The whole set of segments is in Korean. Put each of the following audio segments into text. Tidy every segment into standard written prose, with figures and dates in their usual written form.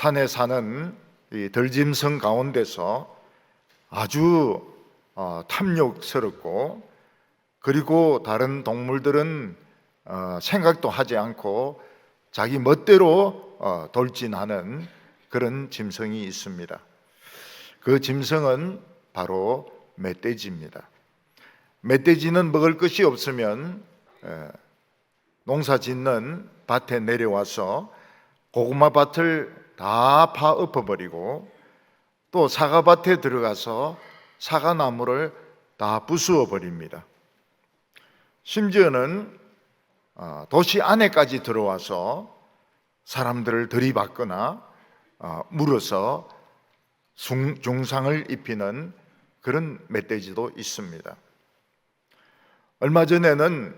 산에 사는 이 들짐승 가운데서 아주 탐욕스럽고, 그리고 다른 동물들은 생각도 하지 않고 자기 멋대로 돌진하는 그런 짐승이 있습니다. 그 짐승은 바로 멧돼지입니다. 멧돼지는 먹을 것이 없으면 농사 짓는 밭에 내려와서 고구마 밭을 다 파엎어버리고, 또 사과밭에 들어가서 사과나무를 다 부수어 버립니다. 심지어는 도시 안에까지 들어와서 사람들을 들이받거나 물어서 중상을 입히는 그런 멧돼지도 있습니다. 얼마 전에는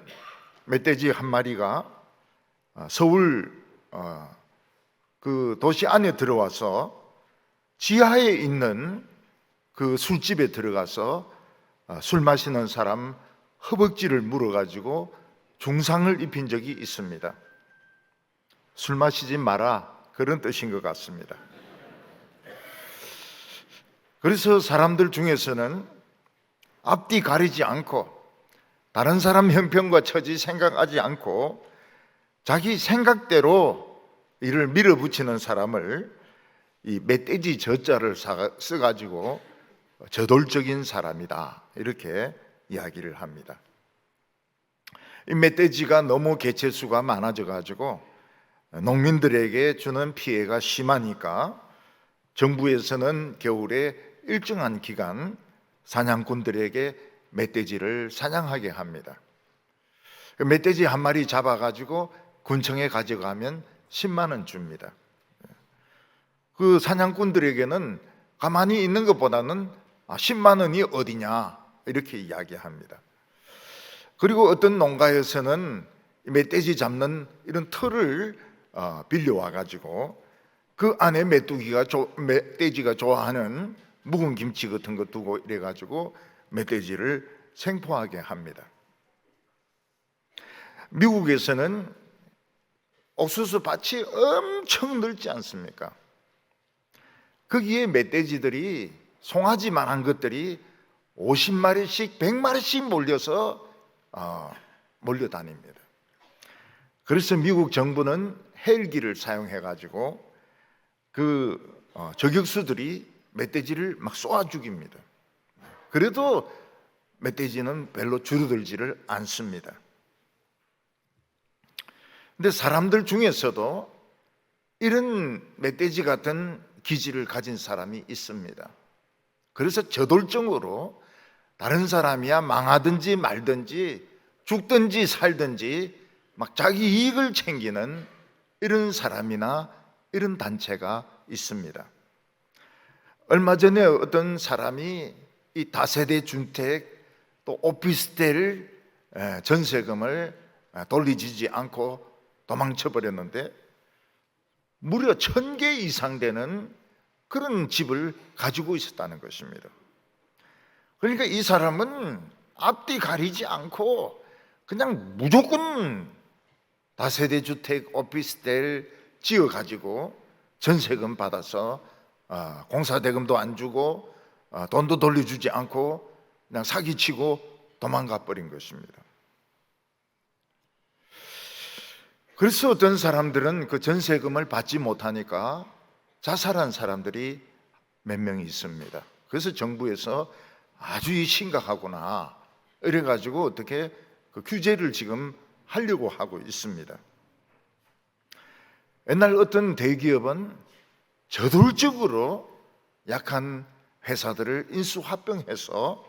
멧돼지 한 마리가 서울 그 도시 안에 들어와서 지하에 있는 그 술집에 들어가서 술 마시는 사람 허벅지를 물어가지고 중상을 입힌 적이 있습니다. 술 마시지 마라, 그런 뜻인 것 같습니다. 그래서 사람들 중에서는 앞뒤 가리지 않고 다른 사람 형편과 처지 생각하지 않고 자기 생각대로 이를 밀어붙이는 사람을 이 멧돼지 저자를 써가지고 저돌적인 사람이다, 이렇게 이야기를 합니다. 이 멧돼지가 너무 개체수가 많아져 가지고 농민들에게 주는 피해가 심하니까 정부에서는 겨울에 일정한 기간 사냥꾼들에게 멧돼지를 사냥하게 합니다. 멧돼지 한 마리 잡아가지고 군청에 가져가면 10만 원 줍니다. 그 사냥꾼들에게는 가만히 있는 것보다는 10만 원이 어디냐, 이렇게 이야기합니다. 그리고 어떤 농가에서는 멧돼지 잡는 이런 틀을 빌려와 가지고 그 안에 멧돼지가 좋아하는 묵은 김치 같은 거 두고 이래 가지고 멧돼지를 생포하게 합니다. 미국에서는 옥수수 밭이 엄청 넓지 않습니까? 거기에 멧돼지들이, 송아지만한 것들이 50마리씩 100마리씩 몰려서 몰려다닙니다. 그래서 미국 정부는 헬기를 사용해 가지고 그 저격수들이 멧돼지를 막 쏘아 죽입니다. 그래도 멧돼지는 별로 줄어들지를 않습니다. 근데 사람들 중에서도 이런 멧돼지 같은 기질을 가진 사람이 있습니다. 그래서 저돌적으로 다른 사람이야 망하든지 말든지 죽든지 살든지 막 자기 이익을 챙기는 이런 사람이나 이런 단체가 있습니다. 얼마 전에 어떤 사람이 이 다세대 주택 또 오피스텔 전세금을 돌려주지 않고 도망쳐 버렸는데 무려 1000개 이상 되는 그런 집을 가지고 있었다는 것입니다. 그러니까 이 사람은 앞뒤 가리지 않고 그냥 무조건 다세대 주택 오피스텔 지어 가지고 전세금 받아서 공사대금도 안 주고 돈도 돌려주지 않고 그냥 사기치고 도망가 버린 것입니다. 그래서 어떤 사람들은 그 전세금을 받지 못하니까 자살한 사람들이 몇 명이 있습니다. 그래서 정부에서 아주 심각하구나 이래가지고 어떻게 그 규제를 지금 하려고 하고 있습니다. 옛날 어떤 대기업은 저돌적으로 약한 회사들을 인수합병해서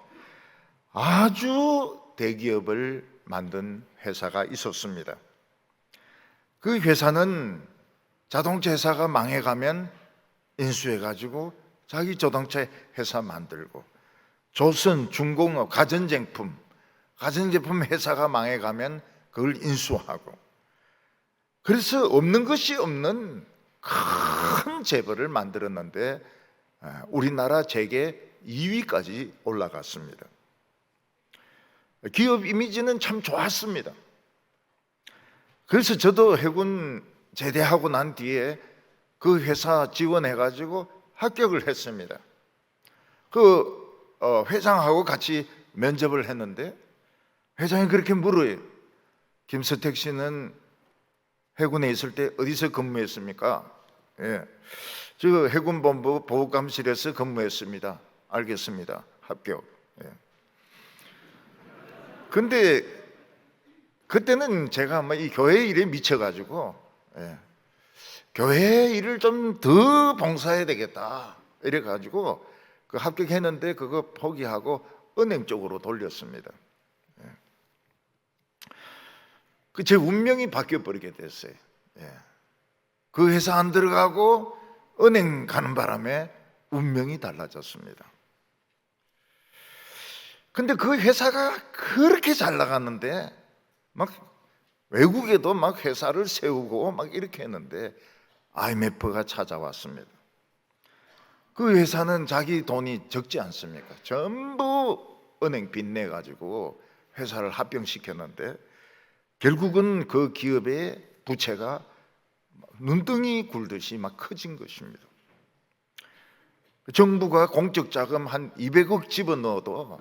아주 대기업을 만든 회사가 있었습니다. 그 회사는 자동차 회사가 망해가면 인수해가지고 자기 자동차 회사 만들고, 조선, 중공업, 가전제품 회사가 망해가면 그걸 인수하고, 그래서 없는 것이 없는 큰 재벌을 만들었는데 우리나라 재계 2위까지 올라갔습니다. 기업 이미지는 참 좋았습니다. 그래서 저도 해군 제대하고 난 뒤에 그 회사 지원해가지고 합격을 했습니다. 회장하고 같이 면접을 했는데 회장이 그렇게 물어요. 김서택 씨는 해군에 있을 때 어디서 근무했습니까? 예, 저 해군본부 보급감실에서 근무했습니다. 알겠습니다. 합격. 예. 근데 그때는 제가 아마 이 교회 일에 미쳐가지고 교회 일을 좀 더 봉사해야 되겠다 이래가지고 그 합격했는데 그거 포기하고 은행 쪽으로 돌렸습니다. 그 제 운명이 바뀌어 버리게 됐어요. 그 회사 안 들어가고 은행 가는 바람에 운명이 달라졌습니다. 근데 그 회사가 그렇게 잘 나갔는데 막 외국에도 막 회사를 세우고 막 이렇게 했는데 IMF가 찾아왔습니다. 그 회사는 자기 돈이 적지 않습니까? 전부 은행 빚내 가지고 회사를 합병시켰는데 결국은 그 기업의 부채가 눈덩이 굴듯이 막 커진 것입니다. 정부가 공적 자금 한 200억 집어넣어도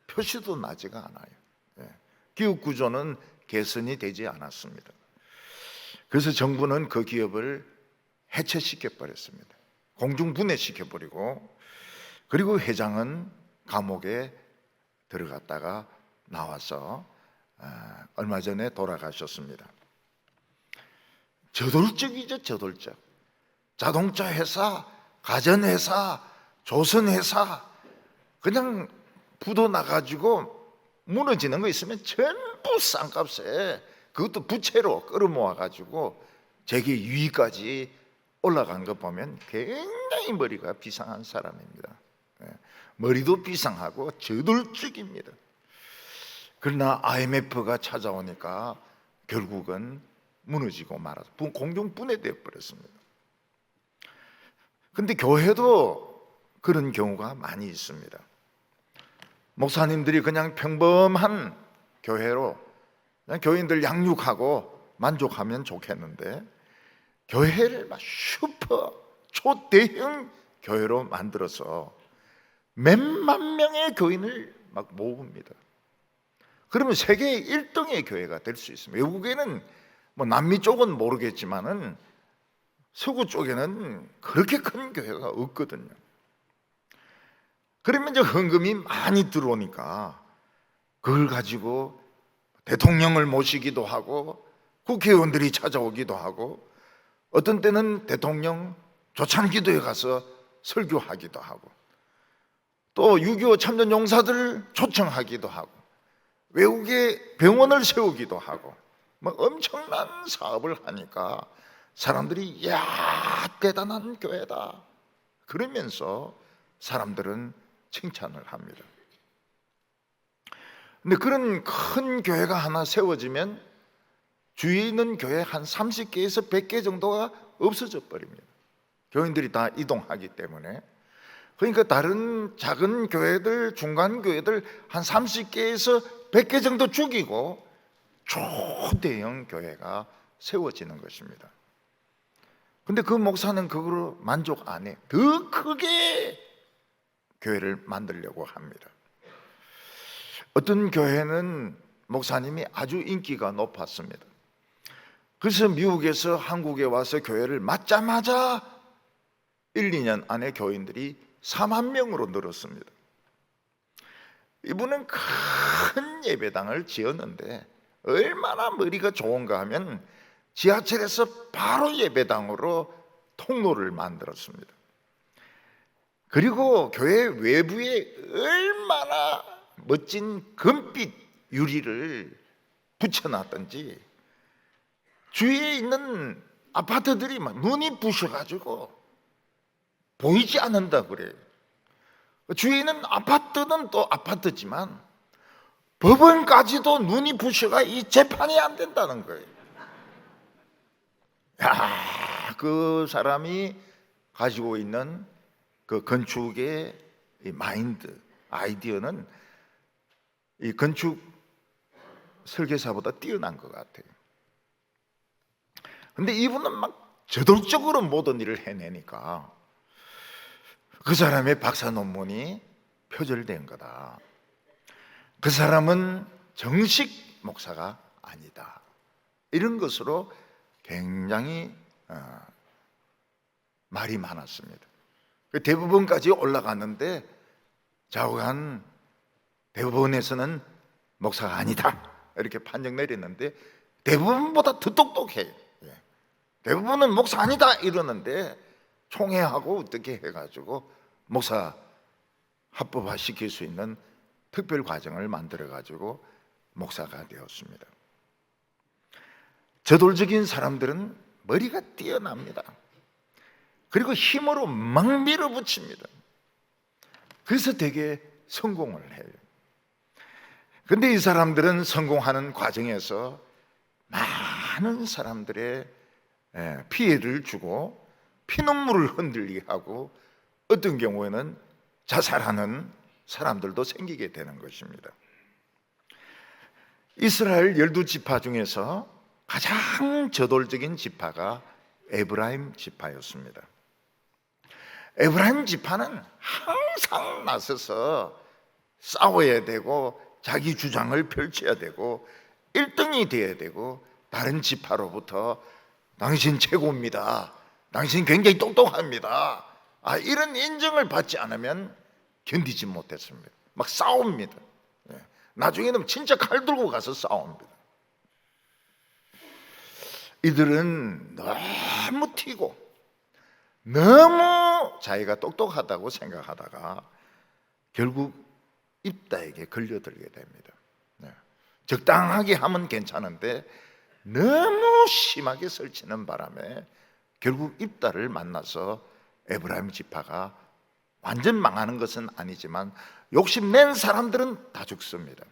표시도 나지가 않아요. 기업 구조는 개선이 되지 않았습니다. 그래서 정부는 그 기업을 해체시켜 버렸습니다. 공중분해시켜 버리고, 그리고 회장은 감옥에 들어갔다가 나와서 얼마 전에 돌아가셨습니다. 저돌적이죠, 저돌적. 자동차 회사, 가전회사, 조선회사 그냥 부도 나가지고 무너지는 거 있으면 전부 싼값에 그것도 부채로 끌어모아가지고 재계 유의까지 올라간 거 보면 굉장히 머리가 비상한 사람입니다. 머리도 비상하고 저돌적입니다. 그러나 IMF가 찾아오니까 결국은 무너지고 말아서 공중 분해되어 버렸습니다. 그런데 교회도 그런 경우가 많이 있습니다. 목사님들이 그냥 평범한 교회로 그냥 교인들 양육하고 만족하면 좋겠는데 교회를 막 슈퍼 초대형 교회로 만들어서 몇만 명의 교인을 막 모읍니다. 그러면 세계 1등의 교회가 될 수 있습니다. 외국에는 뭐 남미 쪽은 모르겠지만은 서구 쪽에는 그렇게 큰 교회가 없거든요. 그러면 이제 헌금이 많이 들어오니까 그걸 가지고 대통령을 모시기도 하고 국회의원들이 찾아오기도 하고 어떤 때는 대통령 조찬기도에 가서 설교하기도 하고 또 6.25 참전용사들을 초청하기도 하고 외국에 병원을 세우기도 하고 뭐 엄청난 사업을 하니까 사람들이 야 대단한 교회다 그러면서 사람들은 칭찬을 합니다. 근데 그런 큰 교회가 하나 세워지면 주위에 있는 교회 한 30개에서 100개 정도가 없어져 버립니다. 교인들이 다 이동하기 때문에. 그러니까 다른 작은 교회들, 중간 교회들 한 30개에서 100개 정도 죽이고 초대형 교회가 세워지는 것입니다. 근데 그 목사는 그거로 만족 안 해. 더 크게 교회를 만들려고 합니다. 어떤 교회는 목사님이 아주 인기가 높았습니다. 그래서 미국에서 한국에 와서 교회를 맡자마자 1, 2년 안에 교인들이 4만 명으로 늘었습니다. 이분은 큰 예배당을 지었는데 얼마나 머리가 좋은가 하면 지하철에서 바로 예배당으로 통로를 만들었습니다. 그리고 교회 외부에 얼마나 멋진 금빛 유리를 붙여놨던지 주위에 있는 아파트들이 막 눈이 부셔가지고 보이지 않는다 그래요. 주위에 있는 아파트는 또 아파트지만 법원까지도 눈이 부셔가 이 재판이 안 된다는 거예요. 야, 그 사람이 가지고 있는 그 건축의 마인드, 아이디어는 이 건축 설계사보다 뛰어난 것 같아요. 근데 이분은 막 저돌적으로 모든 일을 해내니까 그 사람의 박사 논문이 표절된 거다. 그 사람은 정식 목사가 아니다. 이런 것으로 굉장히 말이 많았습니다. 대법원까지 올라갔는데 좌우한 대법원에서는 목사가 아니다 이렇게 판정 내렸는데 대법원보다 더 똑똑해요. 대법원은 목사 아니다 이러는데 총회하고 어떻게 해가지고 목사 합법화 시킬 수 있는 특별 과정을 만들어 가지고 목사가 되었습니다. 저돌적인 사람들은 머리가 뛰어납니다. 그리고 힘으로 막 밀어붙입니다. 그래서 되게 성공을 해요. 근데 이 사람들은 성공하는 과정에서 많은 사람들의 피해를 주고 피눈물을 흔들리게 하고 어떤 경우에는 자살하는 사람들도 생기게 되는 것입니다. 이스라엘 12지파 중에서 가장 저돌적인 지파가 에브라임 지파였습니다. 에브라임 지파는 항상 나서서 싸워야 되고 자기 주장을 펼쳐야 되고 1등이 돼야 되고 다른 지파로부터 당신 최고입니다, 당신 굉장히 똑똑합니다, 이런 인정을 받지 않으면 견디지 못했습니다. 막 싸웁니다. 나중에는 진짜 칼 들고 가서 싸웁니다. 이들은 너무 튀고 너무 자기가 똑똑하다고 생각하다가 결국 입다에게 걸려들게 됩니다. 적당하게 하면 괜찮은데 너무 심하게 설치는 바람에 결국 입다를 만나서 에브라임 지파가 완전 망하는 것은 아니지만 욕심낸 사람들은 다 죽습니다.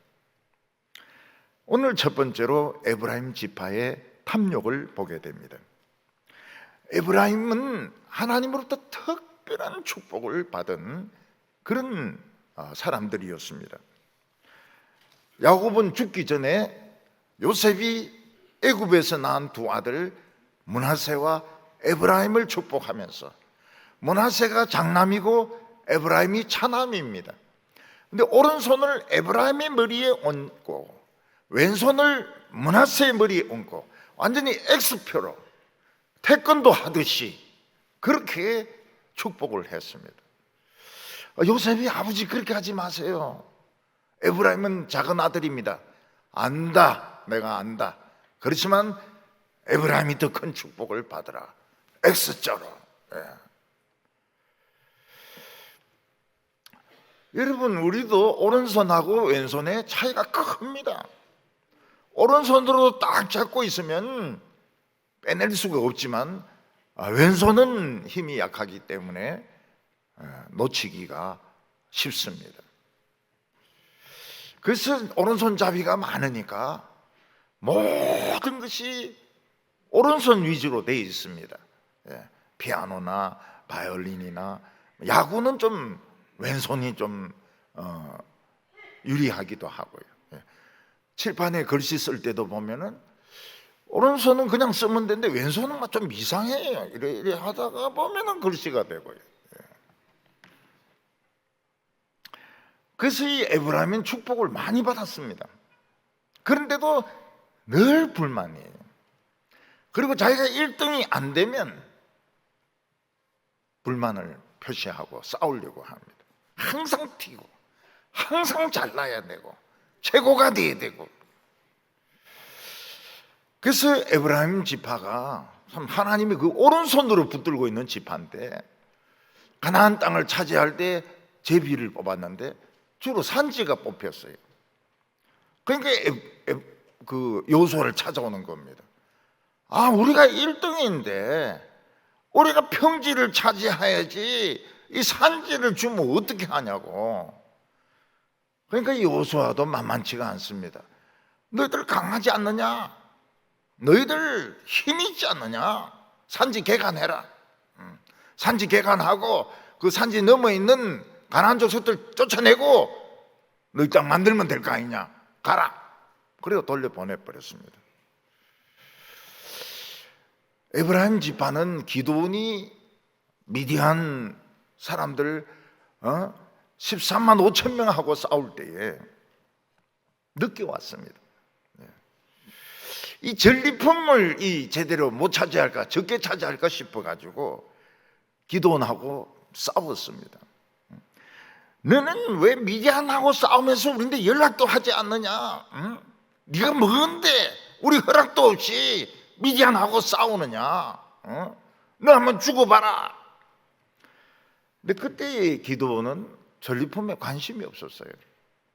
오늘 첫 번째로 에브라임 지파의 탐욕을 보게 됩니다. 에브라임은 하나님으로부터 특별한 축복을 받은 그런 사람들이었습니다. 야곱은 죽기 전에 요셉이 애굽에서 낳은 두 아들 므낫세와 에브라임을 축복하면서, 므낫세가 장남이고 에브라임이 차남입니다. 근데 오른손을 에브라임의 머리에 얹고 왼손을 므낫세의 머리에 얹고 완전히 X표로 태권도 하듯이 그렇게 축복을 했습니다. 요셉이 아버지 그렇게 하지 마세요, 에브라임은 작은 아들입니다. 안다, 내가 안다. 그렇지만 에브라임이 더 큰 축복을 받으라, X자로. 여러분, 우리도 오른손하고 왼손의 차이가 큽니다. 오른손으로 딱 잡고 있으면 빼낼 수가 없지만 왼손은 힘이 약하기 때문에 놓치기가 쉽습니다. 그래서 오른손잡이가 많으니까 모든 것이 오른손 위주로 되어 있습니다. 피아노나 바이올린이나 야구는 좀 왼손이 좀 유리하기도 하고요. 칠판에 글씨 쓸 때도 보면은 오른손은 그냥 쓰면 되는데 왼손은 막 좀 이상해요. 이래 하다가 보면은 글씨가 되고요. 그래서 이 에브라임은 축복을 많이 받았습니다. 그런데도 늘 불만이에요. 그리고 자기가 1등이 안 되면 불만을 표시하고 싸우려고 합니다. 항상 튀고 항상 잘나야 되고 최고가 돼야 되고. 그래서 에브라임 지파가 참 하나님이 그 오른손으로 붙들고 있는 지파인데, 가나안 땅을 차지할 때 제비를 뽑았는데 주로 산지가 뽑혔어요. 그러니까 그 요소를 찾아오는 겁니다. 우리가 1등인데 우리가 평지를 차지해야지 이 산지를 주면 어떻게 하냐고. 그러니까 이 요소와도 만만치가 않습니다. 너희들 강하지 않느냐? 너희들 힘 있지 않느냐? 산지 개간해라. 산지 개간하고 그 산지 넘어 있는 가나안 족속들 쫓아내고 너희 땅 만들면 될 거 아니냐? 가라. 그래서 돌려보내버렸습니다. 에브라임 지파는 기드온이 미디안 사람들 13만 5천 명하고 싸울 때에 늦게 왔습니다. 이 전리품을 제대로 못 차지할까, 적게 차지할까 싶어가지고 기드온하고 싸웠습니다. 너는 왜 미디안하고 싸우면서 우리한테 연락도 하지 않느냐? 응? 네가 뭔데 우리 허락도 없이 미디안하고 싸우느냐? 응? 너 한번 죽어봐라. 근데 그때 기드온은 전리품에 관심이 없었어요.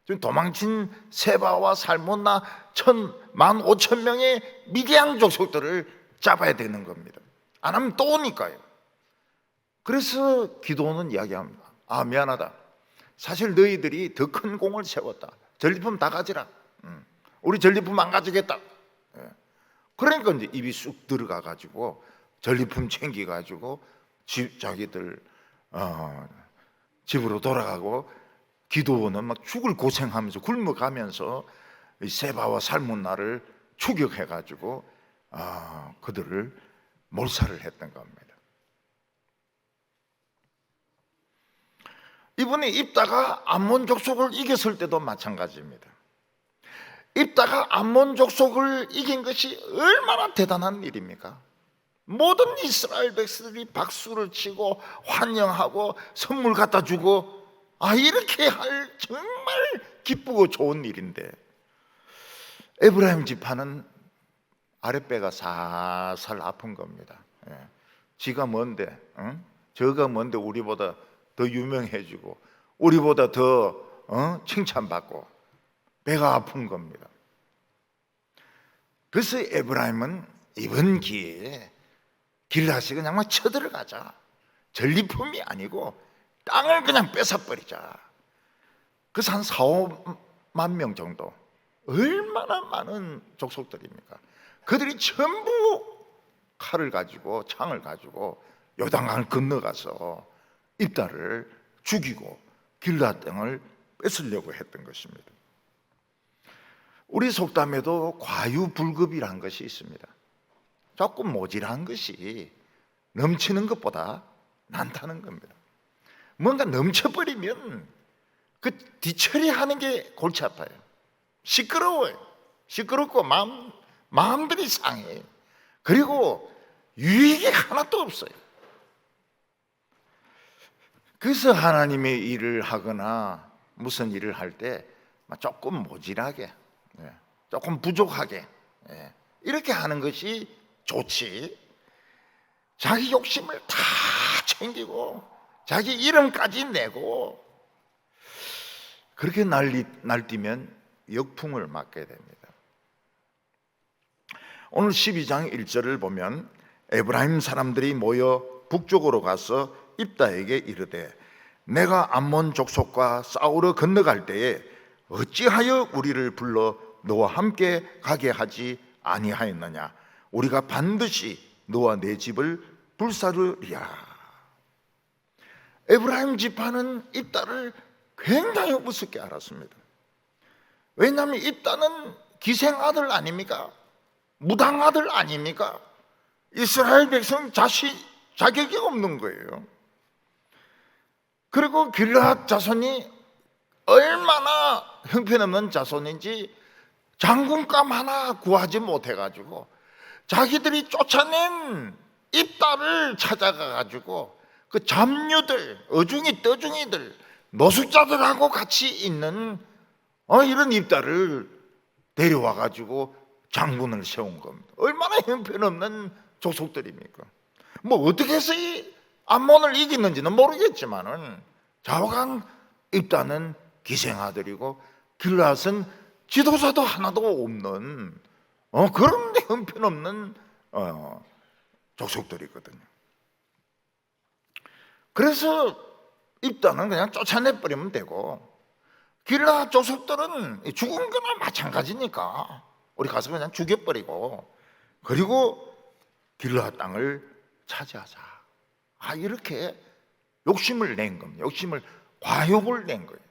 지금 도망친 세바와 살몬나 15,000명의 미디안 족속들을 잡아야 되는 겁니다. 안 하면 또 오니까요. 그래서 기드온은 이야기합니다. 아, 미안하다. 사실 너희들이 더 큰 공을 세웠다. 전리품 다 가지라. 우리 전리품 안 가지겠다. 그러니까 이제 입이 쑥 들어가 가지고 전리품 챙겨 가지고 자기들 집으로 돌아가고, 기드온은 막 죽을 고생하면서 굶어가면서 세바와 살문나를 추격해 가지고 그들을 몰살을 했던 겁니다. 이분이 입다가 암몬 족속을 이겼을 때도 마찬가지입니다. 입다가 암몬 족속을 이긴 것이 얼마나 대단한 일입니까? 모든 이스라엘 백성들이 박수를 치고 환영하고 선물 갖다 주고, 이렇게 할 정말 기쁘고 좋은 일인데, 에브라임 지파는 아랫배가 살살 아픈 겁니다. 지가 뭔데, 저가 뭔데 우리보다 더 유명해지고 우리보다 더 칭찬받고, 배가 아픈 겁니다. 그래서 에브라임은 이번 기회에 길앗이 그냥 막 쳐들어가자. 전리품이 아니고 땅을 그냥 뺏어버리자. 그래서 한 4, 5만 명 정도, 얼마나 많은 족속들입니까? 그들이 전부 칼을 가지고 창을 가지고 요단강을 건너가서 입다를 죽이고 길앗 땅을 뺏으려고 했던 것입니다. 우리 속담에도 과유불급이라는 것이 있습니다. 조금 모질한 것이 넘치는 것보다 난다는 겁니다. 뭔가 넘쳐버리면 그 뒤처리하는 게 골치 아파요. 시끄러워요. 시끄럽고 마음들이 상해요. 그리고 유익이 하나도 없어요. 그래서 하나님의 일을 하거나 무슨 일을 할 때 조금 모질하게, 조금 부족하게 이렇게 하는 것이 좋지, 자기 욕심을 다 챙기고 자기 이름까지 내고 그렇게 날뛰면 역풍을 맞게 됩니다. 오늘 12장 1절을 보면 에브라임 사람들이 모여 북쪽으로 가서 입다에게 이르되, 내가 암몬 족속과 싸우러 건너갈 때에 어찌하여 우리를 불러 너와 함께 가게 하지 아니하였느냐? 우리가 반드시 너와 내 집을 불사르리라. 에브라임 지파는 입다를 굉장히 우습게 알았습니다. 왜냐하면 입다는 기생 아들 아닙니까? 무당 아들 아닙니까? 이스라엘 백성 자격이 없는 거예요. 그리고 길앗 자손이 얼마나 형편없는 자손인지 장군감 하나 구하지 못해가지고 자기들이 쫓아낸 입다를 찾아가가지고 그 잡류들, 어중이 떠중이들, 노숙자들하고 같이 있는 이런 입다를 데려와가지고 장군을 세운 겁니다. 얼마나 형편없는 족속들입니까? 뭐 어떻게 해서 이 암몬을 이겼는지는 모르겠지만은 좌우간 입다는 기생아들이고 길앗은 지도자도 하나도 없는 그런 형편없는 족속들이거든요. 그래서 입다는 그냥 쫓아내버리면 되고, 길앗 족속들은 죽은 거나 마찬가지니까 우리 가서 그냥 죽여버리고, 그리고 길앗 땅을 차지하자. 이렇게 욕심을 낸 겁니다. 과욕을 낸 거예요.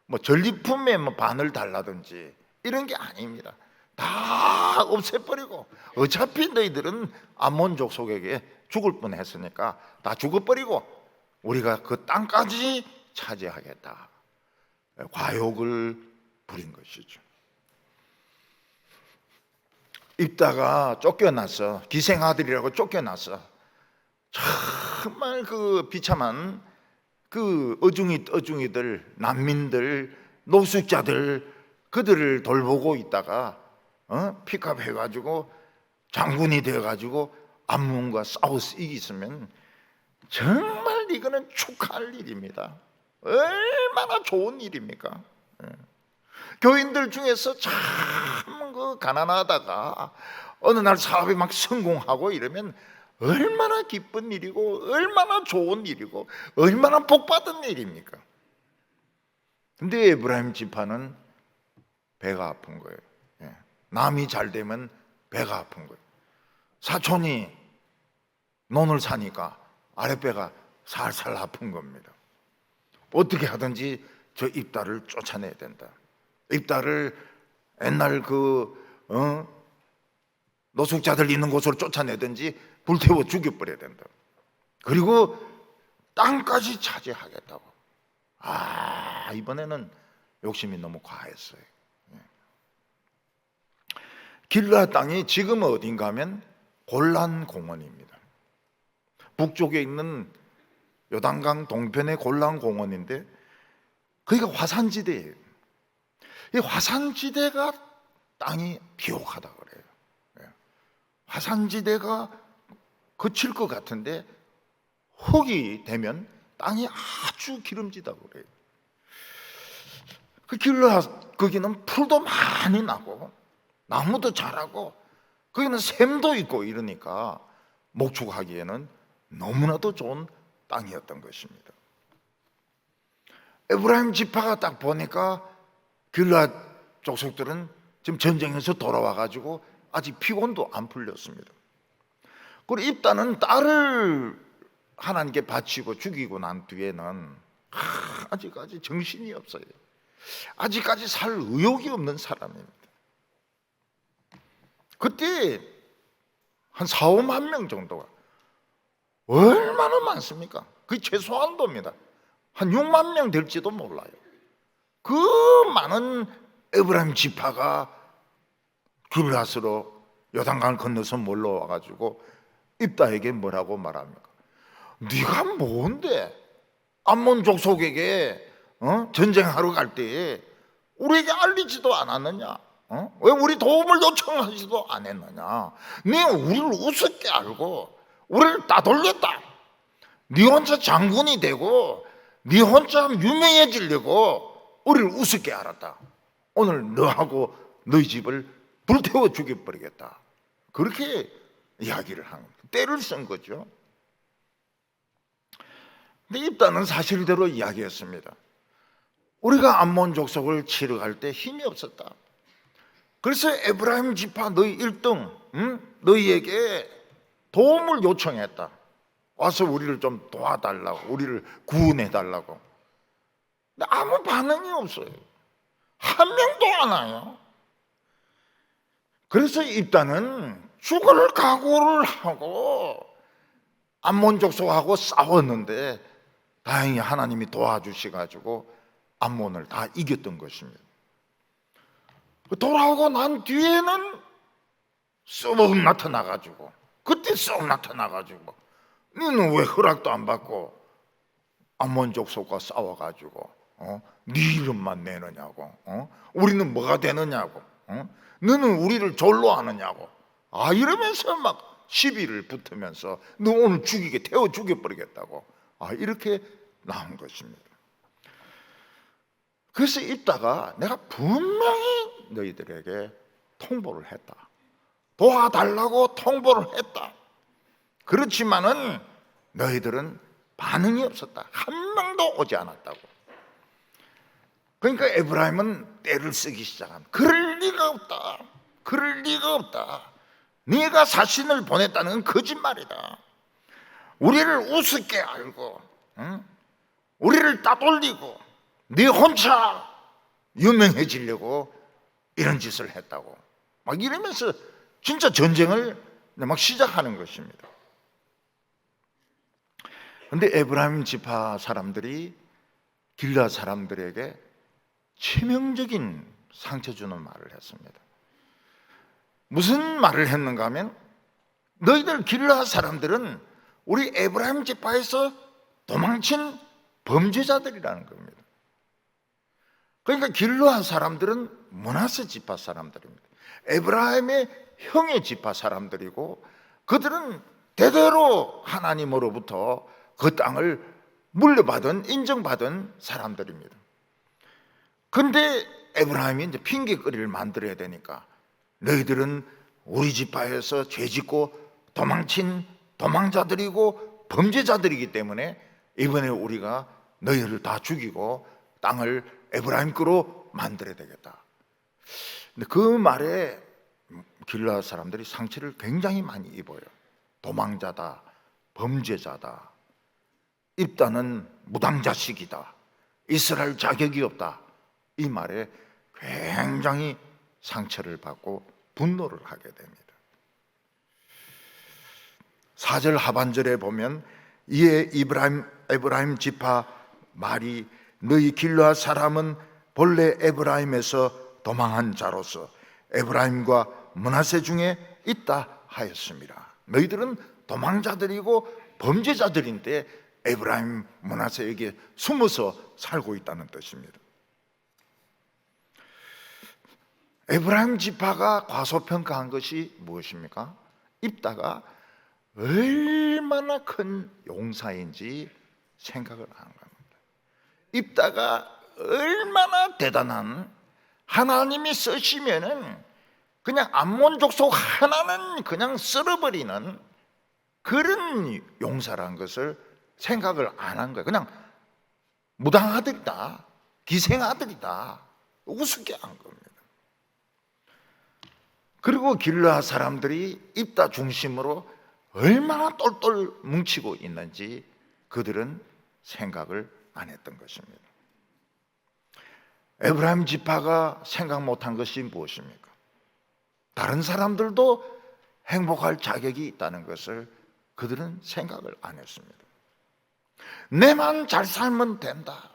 뭐 전리품에 반을 달라든지 이런 게 아닙니다. 다 없애버리고, 어차피 너희들은 암몬 족속에게 죽을 뻔했으니까 다 죽어버리고 우리가 그 땅까지 차지하겠다. 과욕을 부린 것이죠. 입다가 쫓겨났어. 기생아들이라고 쫓겨났어. 정말 그 비참한 그 어중이들, 난민들, 노숙자들, 그들을 돌보고 있다가 픽업 해가지고 장군이 되어가지고 암몬과 싸워서 이겼으면 정말 이거는 축하할 일입니다. 얼마나 좋은 일입니까? 교인들 중에서 참 그 가난하다가 어느 날 사업이 막 성공하고 이러면 얼마나 기쁜 일이고 얼마나 좋은 일이고 얼마나 복받은 일입니까? 근데 에브라임 지파는 배가 아픈 거예요. 남이 잘 되면 배가 아픈 거예요. 사촌이 논을 사니까 아랫배가 살살 아픈 겁니다. 어떻게 하든지 저 입다를 쫓아내야 된다. 입다를 옛날 노숙자들 있는 곳으로 쫓아내든지 불태워 죽여버려야 된다. 그리고 땅까지 차지하겠다고. 이번에는 욕심이 너무 과했어요. 길르앗 땅이 지금 어딘가 하면 골란 공원입니다. 북쪽에 있는 요단강 동편의 골란 공원인데 거기가 화산지대예요. 이 화산지대가 땅이 비옥하다 그래요. 화산지대가 거칠 것 같은데 흙이 되면 땅이 아주 기름지다 그래요. 그 길르앗 거기는 풀도 많이 나고 나무도 자라고 거기는 샘도 있고 이러니까 목축하기에는 너무나도 좋은 땅이었던 것입니다. 에브라임 지파가 딱 보니까 길르앗 족속들은 지금 전쟁에서 돌아와가지고 아직 피곤도 안 풀렸습니다. 그리고 입다는 딸을 하나님께 바치고 죽이고 난 뒤에는 아직까지 정신이 없어요. 아직까지 살 의욕이 없는 사람입니다. 그때 한 4, 5만 명 정도가 얼마나 많습니까? 그게 최소한도입니다. 한 6만 명 될지도 몰라요. 그 많은 에브라임 지파가 길르앗으로 요단강을 건너서 몰려와가지고 입다에게 뭐라고 말합니까? 네가 뭔데 암몬 족속에게 전쟁하러 갈 때 우리에게 알리지도 않았느냐? 왜 우리 도움을 요청하지도 않았느냐? 네 우리를 우습게 알고 우리를 따돌렸다. 네 혼자 장군이 되고 네 혼자 유명해지려고 우리를 우습게 알았다. 오늘 너하고 너희 집을 불태워 죽여버리겠다. 그렇게 이야기를 한 겁니다. 때를 쓴 거죠. 근데 입다는 사실대로 이야기했습니다. 우리가 암몬 족속을 치러 갈 때 힘이 없었다. 그래서 에브라임 지파 너희 1등 너희에게 도움을 요청했다. 와서 우리를 좀 도와달라고, 우리를 구원해달라고. 근데 아무 반응이 없어요. 한 명도 안 와요. 그래서 입다는 죽을 각오를 하고 암몬 족속하고 싸웠는데 다행히 하나님이 도와주셔가지고 암몬을 다 이겼던 것입니다. 돌아오고 난 뒤에는 썩 나타나가지고 그때 썩 나타나가지고 너는 왜 허락도 안 받고 암몬 족속과 싸워가지고 네 이름만 내느냐고, 우리는 뭐가 되느냐고, 너는 우리를 졸로 하느냐고, 이러면서 막 시비를 붙으면서 너 오늘 태워 죽여버리겠다고, 이렇게 나온 것입니다. 그래서 입다가 내가 분명히 너희들에게 통보를 했다. 도와달라고 통보를 했다. 그렇지만은 너희들은 반응이 없었다. 한 명도 오지 않았다고. 그러니까 에브라임은 떼를 쓰기 시작한. 그럴 리가 없다. 그럴 리가 없다. 네가 사신을 보냈다는 건 거짓말이다. 우리를 우습게 알고, 우리를 따돌리고, 네 혼자 유명해지려고 이런 짓을 했다고. 막 이러면서 진짜 전쟁을 막 시작하는 것입니다. 그런데 에브라임 지파 사람들이 길르앗 사람들에게 치명적인 상처 주는 말을 했습니다. 무슨 말을 했는가 하면, 너희들 길르앗 사람들은 우리 에브라임 지파에서 도망친 범죄자들이라는 겁니다. 그러니까 길르앗 사람들은 므낫세 지파 사람들입니다. 에브라임의 형의 지파 사람들이고, 그들은 대대로 하나님으로부터 그 땅을 물려받은, 인정받은 사람들입니다. 그런데 에브라임이 이제 핑계거리를 만들어야 되니까, 너희들은 우리 지파에서 죄짓고 도망친 도망자들이고 범죄자들이기 때문에 이번에 우리가 너희를 다 죽이고 땅을 에브라임 거로 만들어야 되겠다. 근데 그 말에 길르앗 사람들이 상처를 굉장히 많이 입어요. 도망자다, 범죄자다, 입다는 무당자식이다, 이스라엘 자격이 없다, 이 말에 굉장히 상처를 받고 분노를 하게 됩니다. 4절 하반절에 보면, 이에 에브라임 지파 말이 너희 길르앗 사람은 본래 에브라임에서 도망한 자로서 에브라임과 므낫세 중에 있다 하였습니다. 너희들은 도망자들이고 범죄자들인데 에브라임, 므낫세에게 숨어서 살고 있다는 뜻입니다. 에브라임 지파가 과소평가한 것이 무엇입니까? 입다가 얼마나 큰 용사인지 생각을 안 합니다. 입다가 얼마나 대단한, 하나님이 쓰시면은 그냥 암몬 족속 하나는 그냥 쓸어버리는 그런 용사란 것을 생각을 안 한 거예요. 그냥 무당아들이다, 기생아들이다, 우습게 한 겁니다. 그리고 길르앗 사람들이 입다 중심으로 얼마나 똘똘 뭉치고 있는지 그들은 생각을 안 했던 것입니다. 에브라임 지파가 생각 못한 것이 무엇입니까? 다른 사람들도 행복할 자격이 있다는 것을 그들은 생각을 안 했습니다. 내만 잘 살면 된다,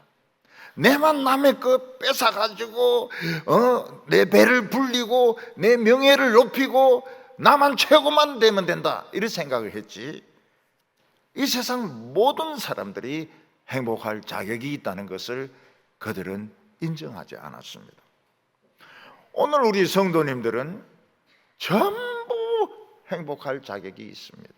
내만 남의 것 뺏어가지고 내 배를 불리고 내 명예를 높이고 나만 최고만 되면 된다, 이런 생각을 했지, 이 세상 모든 사람들이 행복할 자격이 있다는 것을 그들은 인정하지 않았습니다. 오늘 우리 성도님들은 전부 행복할 자격이 있습니다.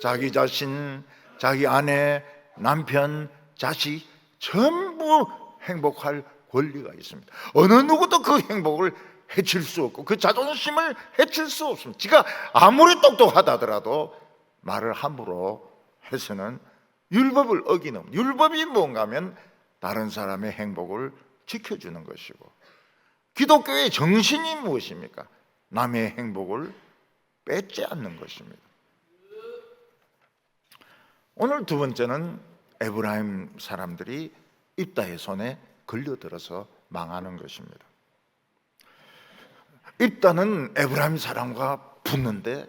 자기 자신, 자기 아내, 남편, 자식 전부 행복할 권리가 있습니다. 어느 누구도 그 행복을 해칠 수 없고 그 자존심을 해칠 수 없습니다. 지가 아무리 똑똑하다더라도 말을 함부로 해서는 율법을 어기는, 율법이 뭔가 하면 다른 사람의 행복을 지켜주는 것이고, 기독교의 정신이 무엇입니까? 남의 행복을 뺏지 않는 것입니다. 오늘 두 번째는 에브라임 사람들이 입다의 손에 걸려들어서 망하는 것입니다. 입다는 에브라임 사람과 붙는데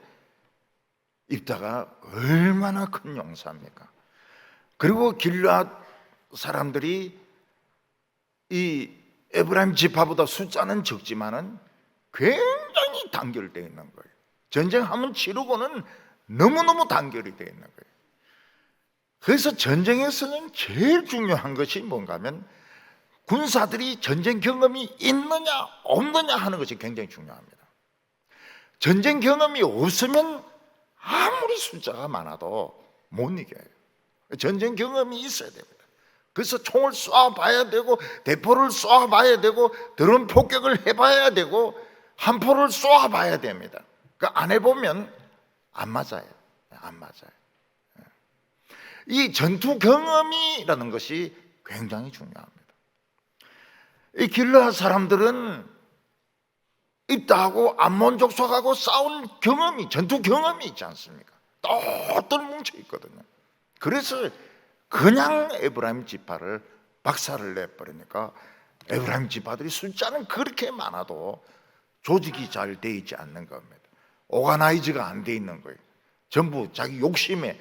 입다가 얼마나 큰 용사입니까? 그리고 길르앗 사람들이 이 에브라임 지파보다 숫자는 적지만은 굉장히 단결되어 있는 거예요. 전쟁하면 치르고는 너무너무 단결이 되어 있는 거예요. 그래서 전쟁에서는 제일 중요한 것이 뭔가 하면 군사들이 전쟁 경험이 있느냐 없느냐 하는 것이 굉장히 중요합니다. 전쟁 경험이 없으면 아무리 숫자가 많아도 못 이겨요. 전쟁 경험이 있어야 됩니다. 그래서 총을 쏴봐야 되고 대포를 쏴봐야 되고 드론 폭격을 해봐야 되고 함포를 쏴봐야 됩니다. 그러니까 안 해보면 안 맞아요. 안 맞아요. 이 전투 경험이라는 것이 굉장히 중요합니다. 이 길르앗 사람들은 입다하고 암몬 족속하고 싸운 경험이, 전투 경험이 있지 않습니까? 똘똘 뭉쳐 있거든요. 그래서 그냥 에브라임 지파를 박살을 내버리니까 에브라임 지파들이 숫자는 그렇게 많아도 조직이 잘 돼 있지 않는 겁니다. 오가나이즈가 안 돼 있는 거예요. 전부 자기 욕심에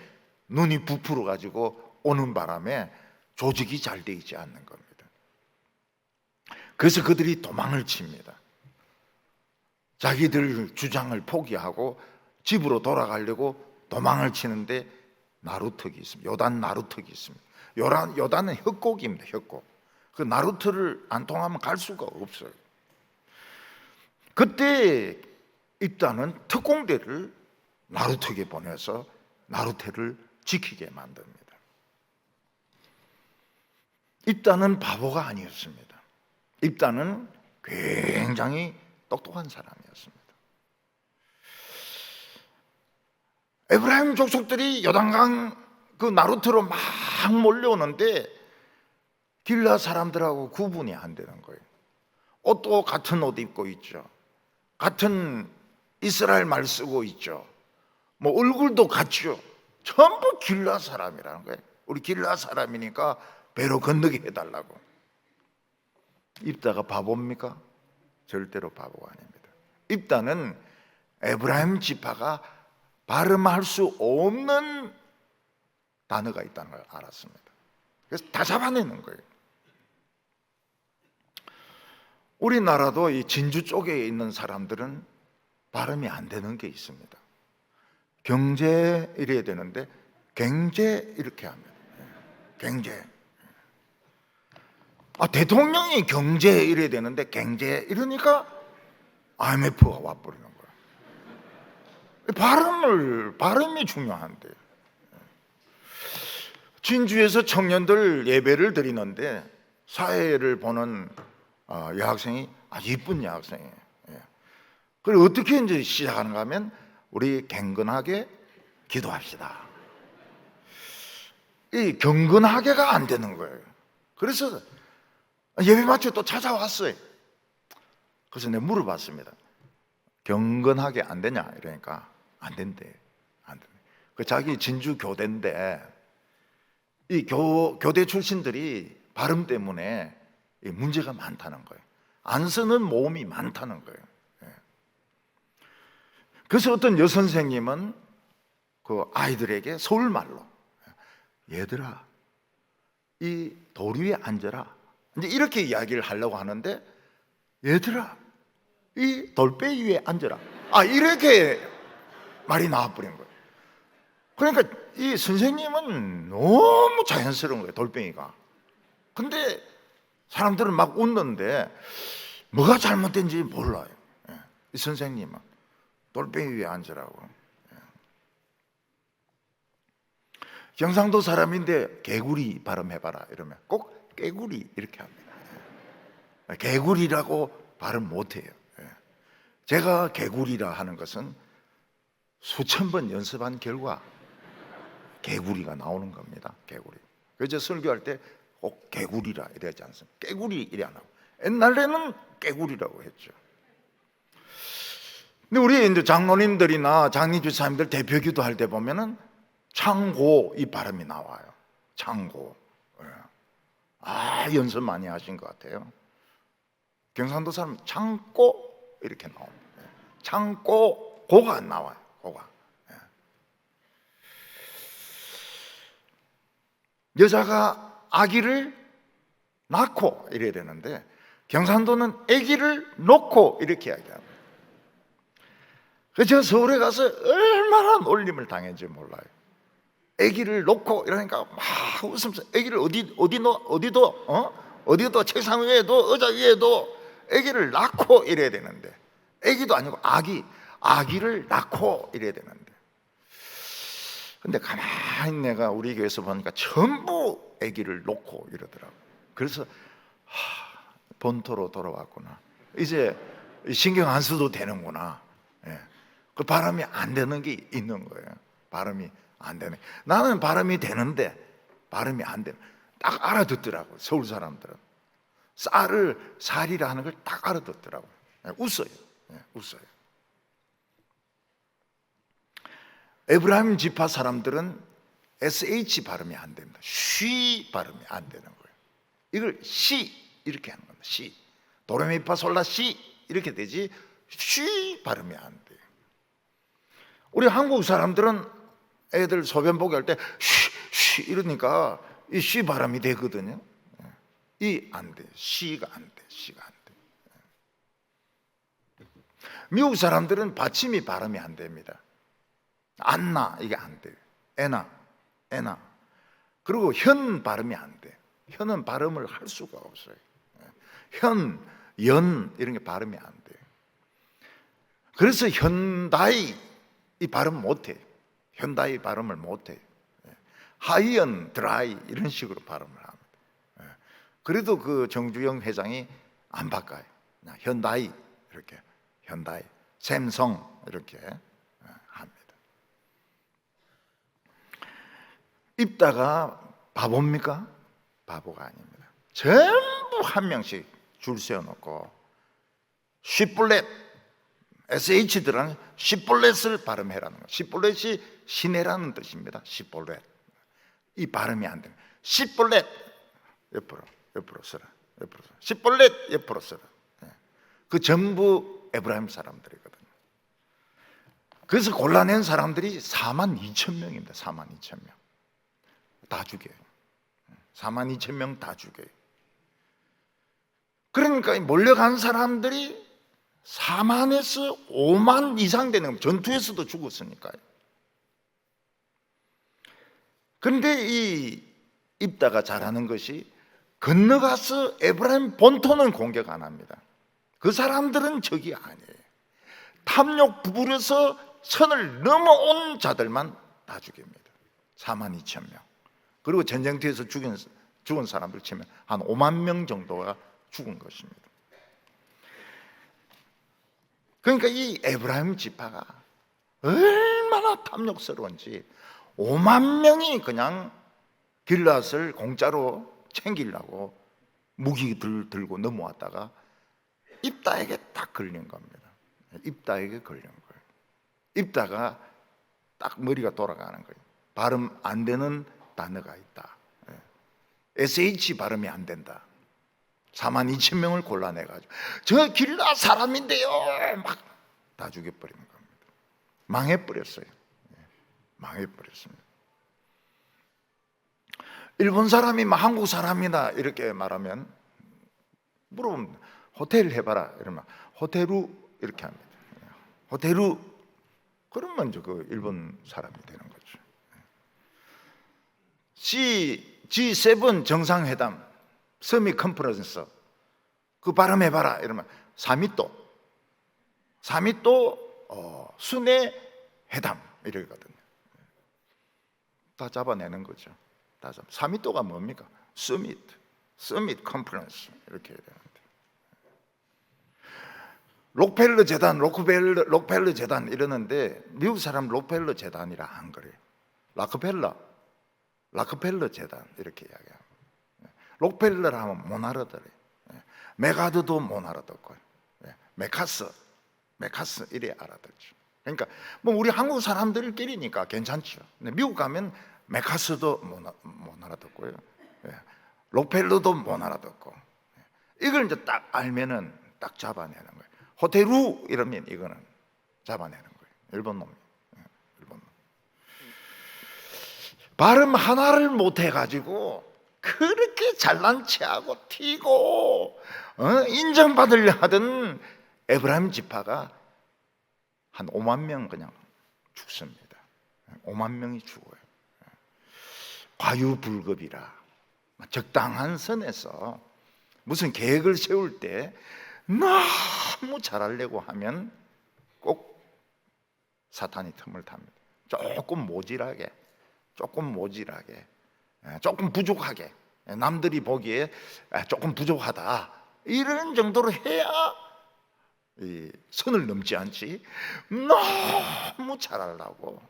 눈이 부풀어 가지고 오는 바람에 조직이 잘 돼 있지 않는 겁니다. 그래서 그들이 도망을 칩니다. 자기들 주장을 포기하고 집으로 돌아가려고 도망을 치는데 나루턱이 있습니다. 요단 나루턱이 있습니다. 요단은 협곡입니다. 협곡. 그 나루터를 안 통하면 갈 수가 없어요. 그때 입다는 특공대를 나루턱에 보내서 나루테를 지키게 만듭니다. 입다는 바보가 아니었습니다. 입다는 굉장히 똑똑한 사람이었습니다. 에브라임 족속들이 요단강 그 나루터로 막 몰려오는데 길라 사람들하고 구분이 안 되는 거예요. 옷도 같은 옷 입고 있죠. 같은 이스라엘 말 쓰고 있죠. 뭐 얼굴도 같죠. 전부 길라 사람이라는 거예요. 우리 길라 사람이니까 배로 건너게 해달라고. 입다가 바보입니까? 절대로 바보가 아닙니다. 입다는 에브라임 지파가 발음할 수 없는 단어가 있다는 걸 알았습니다. 그래서 다 잡아내는 거예요. 우리나라도 이 진주 쪽에 있는 사람들은 발음이 안 되는 게 있습니다. 경제 이래야 되는데 경제 이렇게 합니다. 경제. 대통령이 경제 이래야 되는데 경제 이러니까 IMF가 와버리는 거예요. 발음이 중요한데. 진주에서 청년들 예배를 드리는데 사회를 보는 여학생이 아주 이쁜 여학생이에요. 그리고 어떻게 이제 시작하는가 하면 우리 경건하게 기도합시다. 이 경건하게가 안 되는 거예요. 그래서 예배 마치고 또 찾아왔어요. 그래서 내가 물어봤습니다. 경건하게 안 되냐? 이러니까 안 된대. 안 된대. 그 자기 진주 교대인데 이 교대 출신들이 발음 때문에 문제가 많다는 거예요. 안 쓰는 모음이 많다는 거예요. 그래서 어떤 여선생님은 그 아이들에게 서울말로 얘들아 이 돌 위에 앉아라 이제 이렇게 이야기를 하려고 하는데 얘들아 이 돌배 위에 앉아라 이렇게 말이 나와버린 거예요. 그러니까 이 선생님은 너무 자연스러운 거예요. 돌뱅이가. 근데 사람들은 막 웃는데 뭐가 잘못된지 몰라요. 이 선생님은 돌뱅이 위에 앉으라고. 경상도 사람인데 개구리 발음해봐라 이러면 꼭 깨구리 이렇게 합니다. 개구리라고 발음 못해요. 제가 개구리라 하는 것은 수천 번 연습한 결과 개구리가 나오는 겁니다. 개구리. 그래서 설교할 때 꼭 개구리라 이러지 않습니다. 깨구리 이래 안 하고 옛날에는 깨구리라고 했죠. 근데 우리 이제 장로님들이나 장로집사님들 대표기도 할 때 보면은 창고 이 발음이 나와요. 창고. 연습 많이 하신 것 같아요. 경상도 사람 창고 이렇게 나옵니다. 창고 고가 안 나와요. 고가. 여자가 아기를 낳고 이래야 되는데 경상도는 아기를 놓고 이렇게 이야기합니다. 그래서 서울에 가서 얼마나 놀림을 당했는지 몰라요. 아기를 놓고 이러니까 막 웃으면서 아기를 어디도 책상 위에도 의자 위에도 아기를 낳고 이래야 되는데 아기도 아니고 아기를 낳고 이래야 되는데 근데 가만히 내가 우리 교회에서 보니까 전부 아기를 놓고 이러더라고. 그래서 본토로 돌아왔구나. 이제 신경 안 써도 되는구나. 그 발음이 안 되는 게 있는 거예요. 발음이 안 되네. 나는 발음이 되는데 발음이 안 되는. 딱 알아듣더라고. 서울 사람들은 살이라 하는 걸 딱 알아듣더라고. 웃어요. 웃어요. 에브라임 지파 사람들은 SH 발음이 안 됩니다. 쉬 발음이 안 되는 거예요. 이걸 시 이렇게 하는 겁니다. 시 도레미파 솔라 시 이렇게 되지 쉬 발음이 안 돼요. 우리 한국 사람들은 애들 소변 보게 할 때 쉬 이러니까 이 쉬 발음이 되거든요. 이 안 돼. 시가 안 돼. 시가 안 돼. 미국 사람들은 받침이 발음이 안 됩니다. 안나 이게 안 돼요. 에나. 그리고 현 발음이 안 돼. 현은 발음을 할 수가 없어요. 현, 연 이런 게 발음이 안 돼요. 그래서 현다이 이 발음 못해. 현다이 발음을 못해. 하이언, 드라이 이런 식으로 발음을 합니다. 그래도 그 정주영 회장이 안 바꿔요. 그냥 현다이 이렇게 현다이, 샘성 이렇게 합니다. 입다가 바보입니까? 바보가 아닙니다. 전부 한 명씩 줄 세워놓고 시뿔렛 SH 들어가는 시뿔렛을 발음해라는 거예요. 시뿔렛이 시내라는 뜻입니다. 시뿔렛 이 발음이 안 됩니다. 시뿔렛 옆으로 써라. 시뿔렛 옆으로 써라. 그 전부 에브라임 사람들이거든요. 그래서 골라낸 사람들이 42,000명입니다. 42,000명 다 죽여요. 42,000명 다 죽여요. 그러니까 몰려간 사람들이 4만에서 5만 이상 되는 거예요. 전투에서도 죽었으니까요. 그런데 이 입다가 잘하는 것이 건너가서 에브라임 본토는 공격 안 합니다. 그 사람들은 적이 아니에요. 탐욕 부부려서 선을 넘어온 자들만 다 죽입니다. 42,000명. 그리고 전쟁터에서 죽은 사람들 치면 한 5만 명 정도가 죽은 것입니다. 그러니까 이 에브라임 지파가 얼마나 탐욕스러운지 5만 명이 그냥 길앗을 공짜로 챙기려고 무기 들고 넘어왔다가 입다에게 딱 걸린 겁니다. 입다에게 걸린 거예요. 입다가 딱 머리가 돌아가는 거예요. 발음 안 되는 단어가 있다. SH 발음이 안 된다. 42,000명을 골라내가지고 저 길라 사람인데요 막 다 죽여버리는 겁니다. 망해버렸어요. 망해버렸습니다. 일본 사람이 한국 사람이다 이렇게 말하면 물어보면 호텔 해봐라 이러면 호텔루 이렇게 합니다. 호텔루 그러면 이제 그 일본 사람이 되는 거죠. G7 정상회담 서밋 컨퍼런스 그 발음해봐라 이러면 사미또 순회 회담 이러거든요. 다 잡아내는 거죠. 다 사미또가 뭡니까? 서밋 컨퍼런스 이렇게 해야 되는데 록펠러 재단 이러는데 미국 사람 록펠러 재단이라 안 그래요. 락펠러 재단 이렇게 이야기합니다. 록펠러를 하면 못 알아들어요. 메가드도 못 알아듣고요. 메카스 이래 알아듣죠. 그러니까 뭐 우리 한국 사람들끼리니까 괜찮죠. 근데 미국 가면 메카스도 못 알아듣고요. 록펠러도 못 알아듣고 이걸 이제 딱 알면은 딱 잡아내는 거예요. 호텔루 이러면 이거는 잡아내는 거예요. 일본 놈. 발음 하나를 못 해가지고 그렇게 잘난 체하고 튀고 인정받으려 하던 에브라임 지파가 한 5만 명 그냥 죽습니다. 5만 명이 죽어요. 과유불급이라 적당한 선에서 무슨 계획을 세울 때 너무 잘하려고 하면 꼭 사탄이 틈을 탑니다. 조금 모질하게 조금 부족하게 남들이 보기에 조금 부족하다 이런 정도로 해야 이 선을 넘지 않지 너무 잘하려고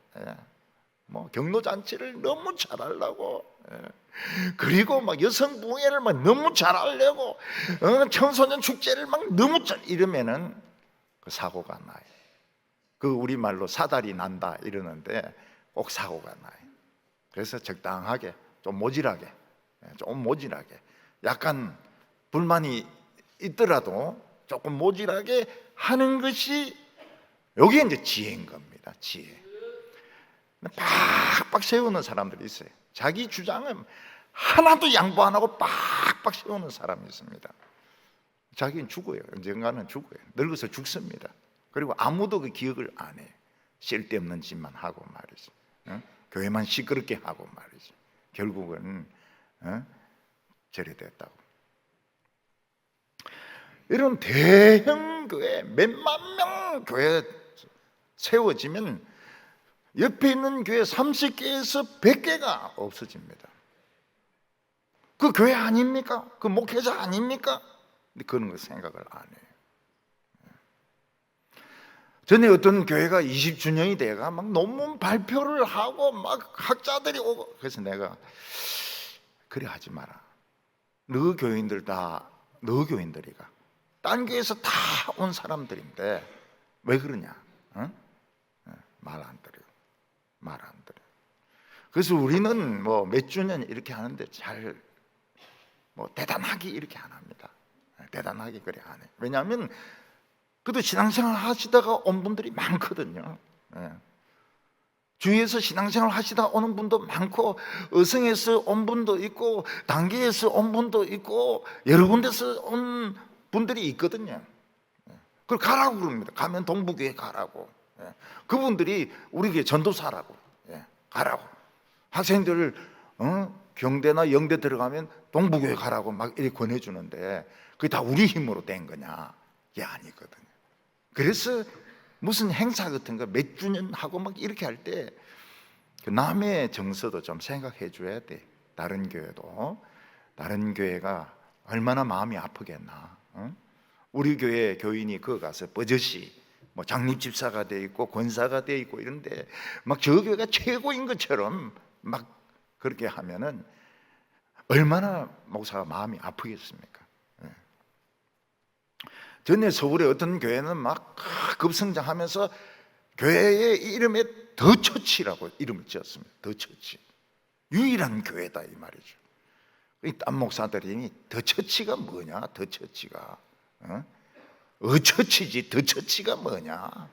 뭐 경로잔치를 너무 잘하려고 그리고 막 여성부회를 막 너무 잘하려고 청소년 축제를 막 너무 이러면은 그 사고가 나요. 그 우리말로 사달이 난다 이러는데 꼭 사고가 나요. 그래서 적당하게 좀 모질하게 약간 불만이 있더라도 조금 모질하게 하는 것이 여기에 이제 지혜인 겁니다. 지혜. 빡빡 세우는 사람들이 있어요. 자기 주장은 하나도 양보 안 하고 빡빡 세우는 사람이 있습니다. 자기는 죽어요. 언젠가는 죽어요. 늙어서 죽습니다. 그리고 아무도 그 기억을 안 해요. 쓸데없는 짓만 하고 말이죠. 교회만 시끄럽게 하고 말이죠. 결국은 저리 됐다고. 이런 대형 교회, 몇만 명 교회 세워지면 옆에 있는 교회 30개에서 100개가 없어집니다. 그 교회 아닙니까? 그 목회자 아닙니까? 근데 그런 거 생각을 안 해요. 전에 어떤 교회가 20주년이 돼가 막 논문 발표를 하고 막 학자들이 오고, 그래서 내가 그래 하지 마라. 너 교인들 다 너 교인들이가 딴 교회에서 다 온 사람들인데 왜 그러냐? 말 안 들어요. 말 안 들어요. 그래서 우리는 뭐 몇 주년 이렇게 하는데 잘 뭐 대단하게 이렇게 안 합니다. 대단하게 그래 안 해요. 왜냐하면 그래도 신앙생활 하시다가 온 분들이 많거든요. 주위에서 신앙생활 하시다 오는 분도 많고, 의성에서 온 분도 있고, 단계에서 온 분도 있고, 여러 군데서 온 분들이 있거든요. 그걸 가라고 그럽니다. 가면 동부교회 가라고. 그분들이 우리 교회 전도사라고. 가라고. 학생들 경대나 영대 들어가면 동부교회 가라고 막 이렇게 권해주는데 그게 다 우리 힘으로 된 거냐? 그게 아니거든요. 그래서 무슨 행사 같은 거 몇 주년 하고 막 이렇게 할 때 남의 정서도 좀 생각해 줘야 돼. 다른 교회도. 다른 교회가 얼마나 마음이 아프겠나. 우리 교회 교인이 거기 가서 버젓이 뭐 장립집사가 돼 있고 권사가 돼 있고 이런데 막 저 교회가 최고인 것처럼 막 그렇게 하면은 얼마나 목사가 마음이 아프겠습니까? 전에 서울의 어떤 교회는 막 급성장하면서 교회의 이름에 더처치라고 이름을 지었습니다. 더처치. 유일한 교회다 이 말이죠. 이 딴 목사들이 더처치가 뭐냐? 더처치가 어처치지 더처치가 뭐냐?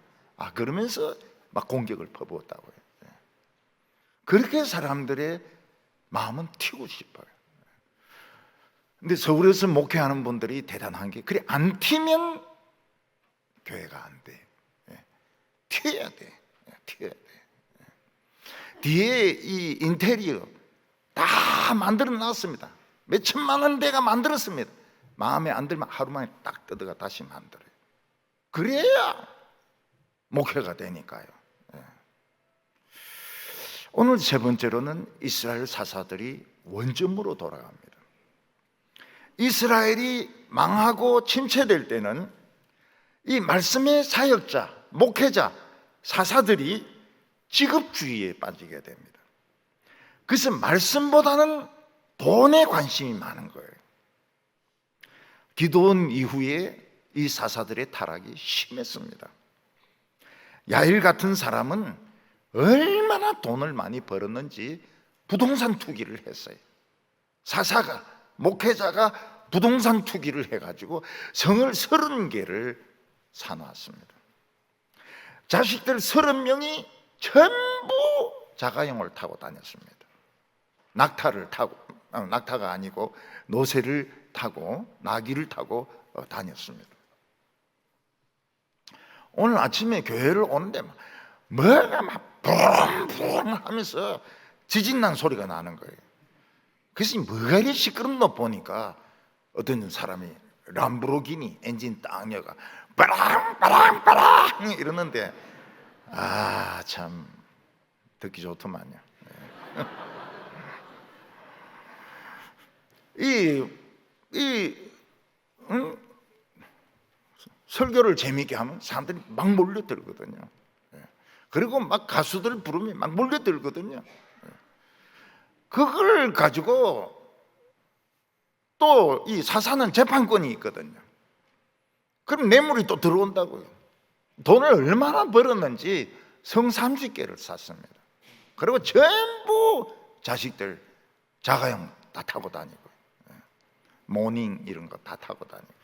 그러면서 막 공격을 퍼부었다고요. 그렇게 사람들의 마음은 튀고 싶어요. 근데 서울에서 목회하는 분들이 대단한 게 그래 안 튀면 교회가 안 돼. 튀어야 돼. 튀어야 돼. 뒤에 이 인테리어 다 만들어 놨습니다. 몇 천만 원대가 만들었습니다. 마음에 안 들면 하루 만에 딱 뜯어가 다시 만들어요. 그래야 목회가 되니까요. 오늘 세 번째로는 이스라엘 사사들이 원점으로 돌아갑니다. 이스라엘이 망하고 침체될 때는 이 말씀의 사역자, 목회자, 사사들이 직업주의에 빠지게 됩니다. 그래서 말씀보다는 돈에 관심이 많은 거예요. 기드온 이후에 이 사사들의 타락이 심했습니다. 야일 같은 사람은 얼마나 돈을 많이 벌었는지 부동산 투기를 했어요. 사사가, 목회자가 부동산 투기를 해가지고 성을 30개를 사놓았습니다. 자식들 30명이 전부 자가용을 타고 다녔습니다. 낙타를 타고, 낙타가 아니고 노새를 타고 나귀를 타고 다녔습니다. 오늘 아침에 교회를 오는데 뭐가 막 붕붕 하면서 지진난 소리가 나는 거예요. 그래서 뭐가 이렇게 시끄럽노 보니까 어떤 사람이 람보르기니 엔진 딱 여가 빠랑빠랑빠랑 이러는데 참 듣기 좋더만요. 설교를 재미있게 하면 사람들이 막 몰려들거든요. 그리고 막 가수들 부르면 막 몰려들거든요. 그걸 가지고 또 이 사사는 재판권이 있거든요. 그럼 뇌물이 또 들어온다고요. 돈을 얼마나 벌었는지 성 30개를 샀습니다. 그리고 전부 자식들 자가용 다 타고 다니고 모닝 이런 거 다 타고 다니고.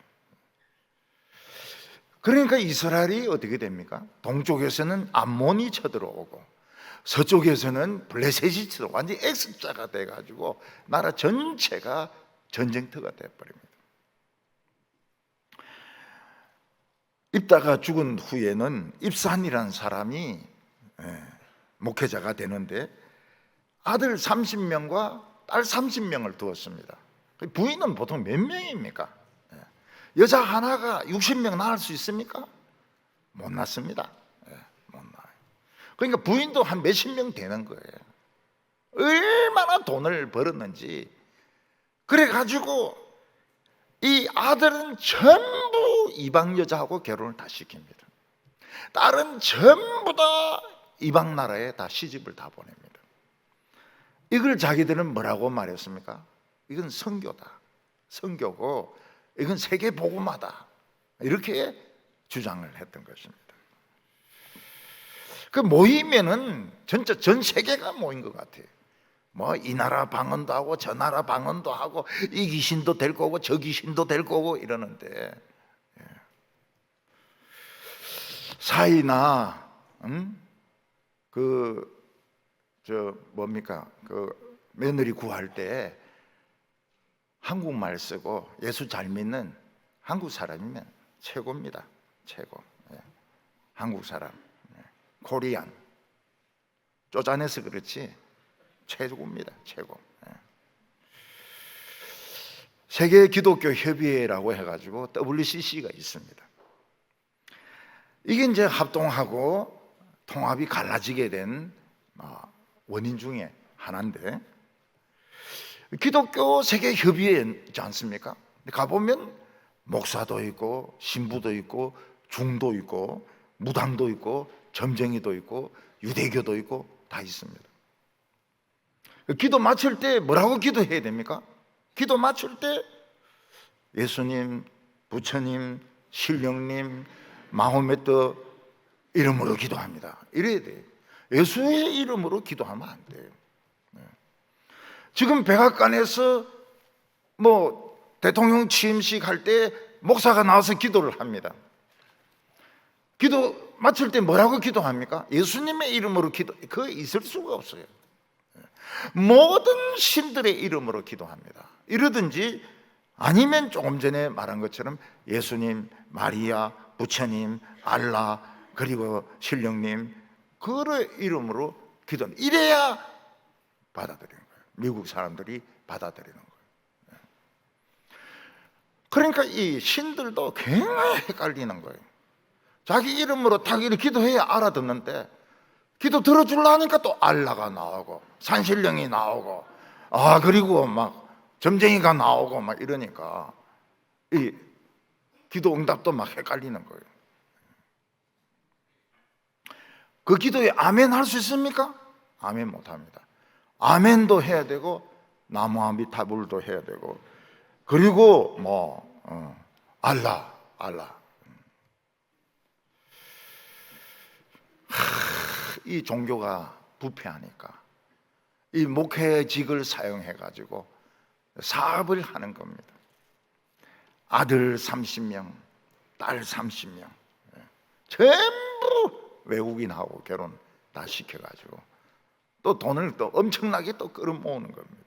그러니까 이스라엘이 어떻게 됩니까? 동쪽에서는 암몬이 쳐들어오고 서쪽에서는 블레셋이 쳐들어오고 완전히 X자가 돼가지고 나라 전체가 전쟁터가 돼버립니다. 입다가 죽은 후에는 입산이라는 사람이 목회자가 되는데 아들 30명과 딸 30명을 두었습니다. 부인은 보통 몇 명입니까? 여자 하나가 60명 낳을 수 있습니까? 못 낳습니다. 못 낳아요. 그러니까 부인도 한 몇십 명 되는 거예요. 얼마나 돈을 벌었는지. 그래가지고 이 아들은 전부 이방 여자하고 결혼을 다 시킵니다. 딸은 전부 다 이방 나라에 다 시집을 다 보냅니다. 이걸 자기들은 뭐라고 말했습니까? 이건 선교다. 선교고 이건 세계 복음화다. 이렇게 주장을 했던 것입니다. 그 모이면은 전체 전 세계가 모인 것 같아요. 뭐 이 나라 방언도 하고 저 나라 방언도 하고 이 귀신도 될 거고 저 귀신도 될 거고 이러는데 사이나 그 며느리 구할 때 한국말 쓰고 예수 잘 믿는 한국 사람이면 최고입니다. 최고. 한국 사람. 코리안. 쪼잔해서 그렇지 최고입니다. 최고. 세계 기독교 협의회라고 해가지고 WCC가 있습니다. 이게 이제 합동하고 통합이 갈라지게 된 원인 중에 하나인데, 기독교 세계 협의회지 않습니까? 가보면 목사도 있고 신부도 있고 중도 있고 무당도 있고 점쟁이도 있고 유대교도 있고 다 있습니다. 기도 마칠 때 뭐라고 기도해야 됩니까? 기도 마칠 때 예수님, 부처님, 신령님, 마호메트 이름으로 기도합니다. 이래야 돼요. 예수의 이름으로 기도하면 안 돼요. 지금 백악관에서 뭐 대통령 취임식 할 때 목사가 나와서 기도를 합니다. 기도 마칠 때 뭐라고 기도합니까? 예수님의 이름으로 기도, 그거 있을 수가 없어요. 모든 신들의 이름으로 기도합니다. 이러든지 아니면 조금 전에 말한 것처럼 예수님, 마리아, 부처님, 알라, 그리고 신령님 그의 이름으로 기도합니다. 이래야 받아들이는 거예요. 미국 사람들이 받아들이는 거예요. 그러니까 이 신들도 굉장히 헷갈리는 거예요. 자기 이름으로 딱 이렇게 기도해야 알아듣는데 기도 들어주려니까 또 알라가 나오고 산신령이 나오고 그리고 막 점쟁이가 나오고 막 이러니까 이 기도 응답도 막 헷갈리는 거예요. 그 기도에 아멘 할 수 있습니까? 아멘 못 합니다. 아멘도 해야 되고 나무아미타불도 해야 되고 그리고 알라 이 종교가 부패하니까 이 목회직을 사용해 가지고 사업을 하는 겁니다. 아들 30명, 딸 30명 전부 외국인하고 결혼 다 시켜가지고 또 돈을 또 엄청나게 또 끌어모으는 겁니다.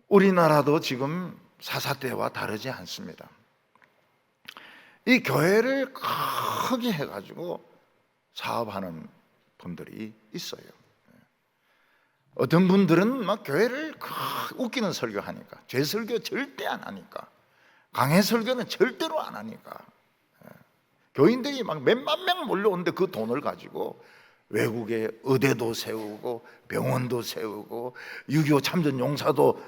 우리나라도 지금 사사때와 다르지 않습니다. 이 교회를 크게 해가지고 사업하는 분들이 있어요. 어떤 분들은 막 교회를 웃기는 설교하니까, 죄 설교 절대 안 하니까, 강해 설교는 절대로 안 하니까 교인들이 막 몇만 명 몰려오는데 그 돈을 가지고 외국에 의대도 세우고 병원도 세우고 6.25 참전 용사도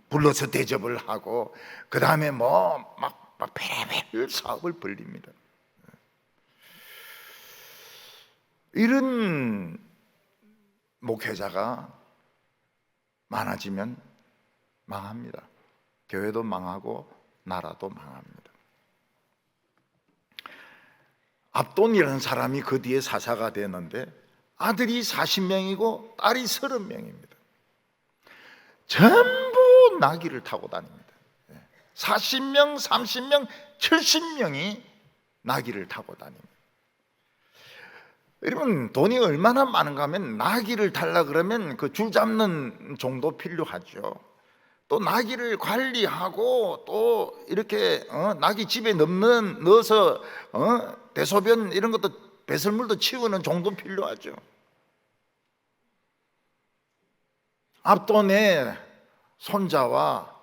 불러서 대접을 하고 그 다음에 막 별의별 사업을 벌립니다. 이런 목회자가 많아지면 망합니다. 교회도 망하고 나라도 망합니다. 압돈이라는 사람이 그 뒤에 사사가 되는데 아들이 40명이고 딸이 30명입니다. 전부 나귀를 타고 다닙니다. 40명, 30명, 70명이 나귀를 타고 다닙니다. 여러분, 돈이 얼마나 많은가 하면 나귀를 타려 그러면 그 줄 잡는 정도 필요하죠. 또 나귀를 관리하고 또 이렇게 나귀 집에 넣어서 대소변 이런 것도 배설물도 치우는 정도 필요하죠. 앞돈에 손자와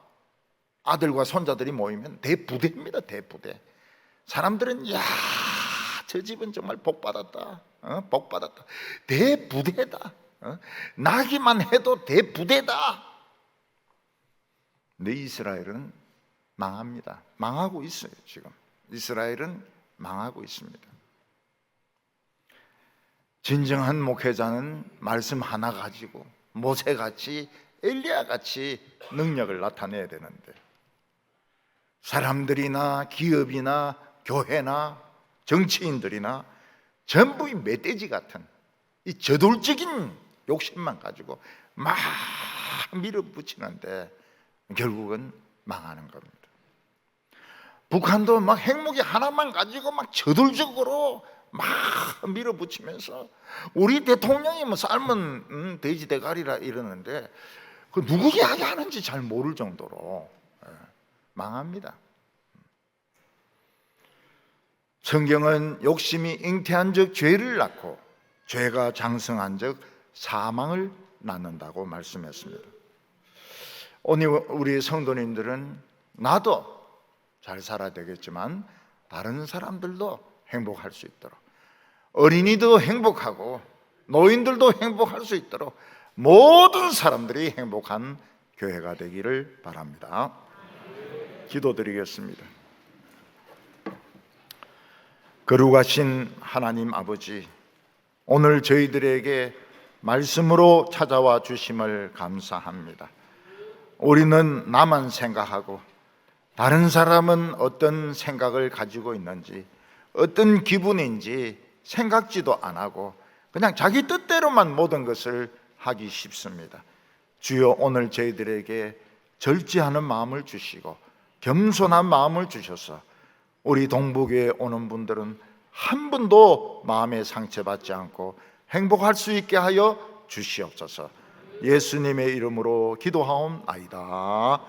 아들과 손자들이 모이면 대부대입니다. 대부대. 사람들은 야, 저 집은 정말 복받았다. 복받았다. 대부대다. 나기만 해도 대부대다. 근데 이스라엘은 망합니다. 망하고 있어요. 지금 이스라엘은 망하고 있습니다. 진정한 목회자는 말씀 하나 가지고 모세같이 엘리야같이 능력을 나타내야 되는데, 사람들이나 기업이나 교회나 정치인들이나 전부 이 멧돼지 같은 이 저돌적인 욕심만 가지고 막 밀어붙이는데 결국은 망하는 겁니다. 북한도 막 핵무기 하나만 가지고 막 저돌적으로 막 밀어붙이면서 우리 대통령이 뭐 삶은 돼지 대가리라 이러는데 그 누구 이야기하는지 잘 모를 정도로 망합니다. 성경은 욕심이 잉태한 적 죄를 낳고 죄가 장성한 적 사망을 낳는다고 말씀했습니다. 오늘 우리 성도님들은 나도 잘 살아야 되겠지만 다른 사람들도 행복할 수 있도록, 어린이도 행복하고 노인들도 행복할 수 있도록 모든 사람들이 행복한 교회가 되기를 바랍니다. 기도드리겠습니다. 거룩하신 하나님 아버지, 오늘 저희들에게 말씀으로 찾아와 주심을 감사합니다. 우리는 나만 생각하고 다른 사람은 어떤 생각을 가지고 있는지, 어떤 기분인지 생각지도 안 하고 그냥 자기 뜻대로만 모든 것을 하기 쉽습니다. 주여, 오늘 저희들에게 절제하는 마음을 주시고 겸손한 마음을 주셔서 우리 동북에 오는 분들은 한 분도 마음의 상처받지 않고 행복할 수 있게 하여 주시옵소서. 예수님의 이름으로 기도하옵나이다.